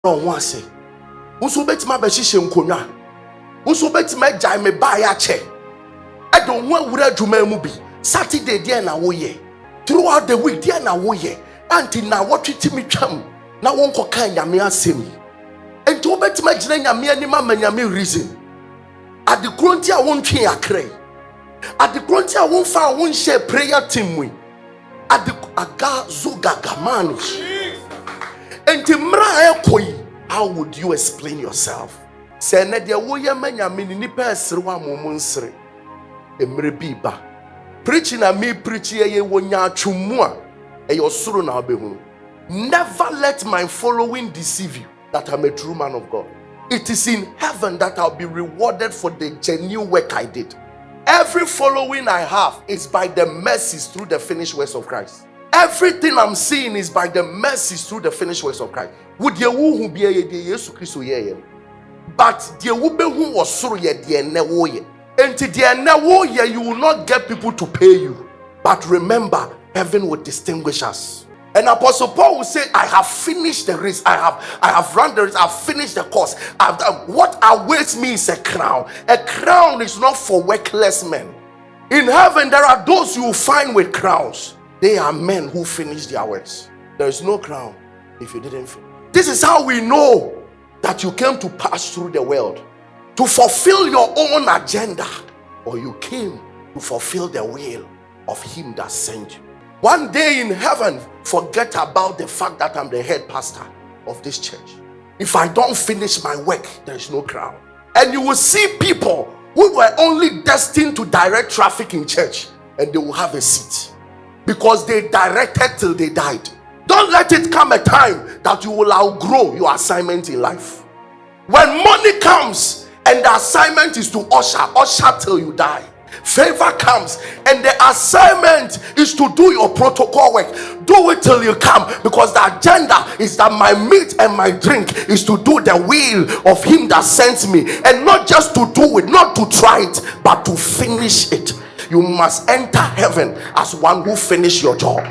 on one say, Unso bet my beshishem konya. Unso bet my jai me buy a chair. I don't want where to mubi. Saturday, dear na woye. Throughout the week, dear na woye. Until now, what you me chum. Now won't go kind yamia semi. And to bet my jina yamia ni mama yami reason. At the grunty I won't change a cray. At the grunty I won't find one share prayer team we. At the aga zuga gamanish. And Timra koi. How would you explain yourself? Say na dia wo ye manya mini nipa esre wa momunsre. Emre biba. Preaching na me preach ye wonya atwumu a eyosoro na obehu. Never let my following deceive you that I'm a true man of God. It is in heaven that I'll be rewarded for the genuine work I did. Every following I have is by the mercies through the finished works of Christ. Everything I'm seeing is by the mercies through the finished works of Christ. Would you who be a Yesu Christo ye? But the wube who was so ye the newoye. And to the newoye, you will not get people to pay you. But remember, heaven will distinguish us. And Apostle Paul will say, I have finished the race. I have run the race. I've finished the course. What awaits me is a crown. A crown is not for workless men. In heaven, there are those you will find with crowns. They are men who finish their works. There is no crown if you didn't finish. This is how we know that you came to pass through the world to fulfill your own agenda, or you came to fulfill the will of him that sent you. One day in heaven, forget about the fact that I'm the head pastor of this church. If I don't finish my work, there is no crown. And you will see people who were only destined to direct traffic in church, and they will have a seat because they directed till they died. Don't let it come a time that you will outgrow your assignment in life. When money comes and the assignment is to usher till you die. Favor comes and the assignment is to do your protocol work. Do it till you come, because the agenda is that my meat and my drink is to do the will of him that sent me, and not just to do it, not to try it, but to finish it. You must enter heaven as one who finished your job.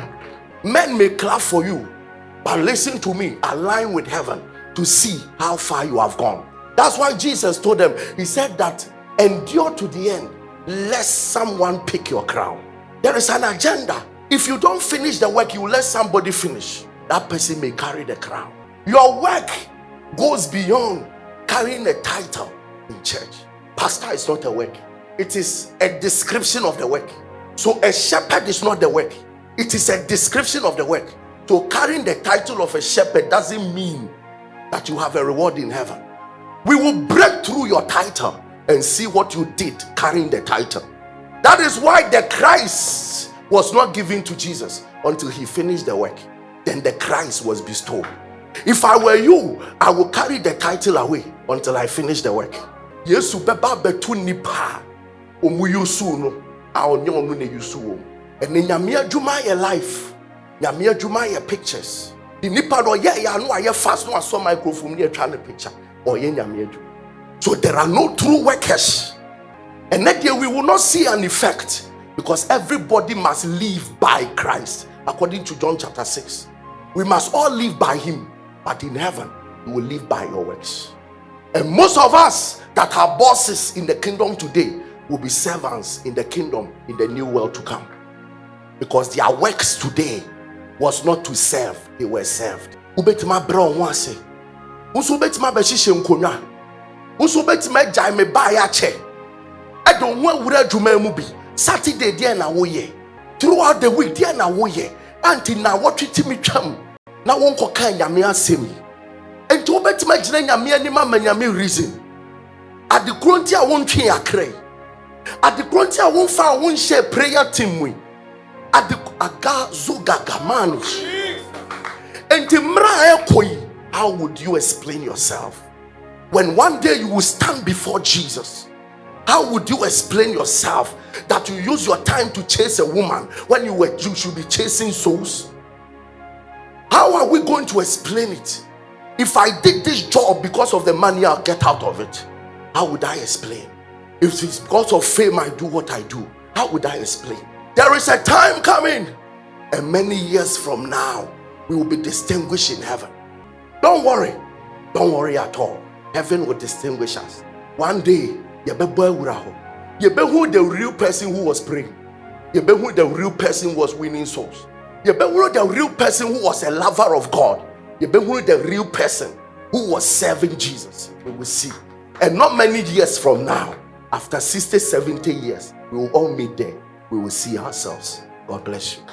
Men may clap for you, but listen to me, align with heaven to see how far you have gone. That's why Jesus told them, he said that endure to the end, lest someone pick your crown. There is an agenda. If you don't finish the work, you let somebody finish. That person may carry the crown. Your work goes beyond carrying a title in church. Pastor is not a work. It is a description of the work. So a shepherd is not the work. It is a description of the work. So carrying the title of a shepherd doesn't mean that you have a reward in heaven. We will break through your title and see what you did carrying the title. That is why the Christ was not given to Jesus until he finished the work. Then the Christ was bestowed. If I were you, I would carry the title away until I finish the work. Yesu beba betu nipa omu yusu no a onyo no ne yusu om. And nyame adwuma your life, nyame adwuma your pictures. The nipa no ye ya no aye fast no aso microphone ne atwa ne picture or ye nyame adwuma. So there are no true workers. And that year we will not see an effect, because everybody must live by Christ. According to John chapter 6. We must all live by him. But in heaven, you will live by your works. And most of us that are bosses in the kingdom today will be servants in the kingdom in the new world to come. Because their works today was not to serve, they were served. Ubetima brown wase. Usubetima beshishem konya. Usubetima jai me buy a chair. I don't want where to mubi. Saturday, dear na woye. Throughout the week, dear na woye. Until now, what you me chum. Now won't go kind yamia semi. And to Betima jina yamia ni mama yami reason. At the grunty I won't change a cray. At the grunty I won't find one share prayer team we. At the aga zuga gamanish. And Timra koi. How would you explain yourself? When one day you will stand before Jesus, how would you explain yourself that you use your time to chase a woman when you should be chasing souls? How are we going to explain it? If I did this job because of the money I'll get out of it, how would I explain? If it's because of fame I do what I do, how would I explain? There is a time coming, and many years from now, we will be distinguished in heaven. Don't worry. Don't worry at all. Heaven will distinguish us. One day, you be who the real person who was praying. You be who the real person was winning souls. You be who the real person who was a lover of God. You be who the real person who was serving Jesus. We will see. And not many years from now, after 60, 70 years, we will all meet there. We will see ourselves. God bless you.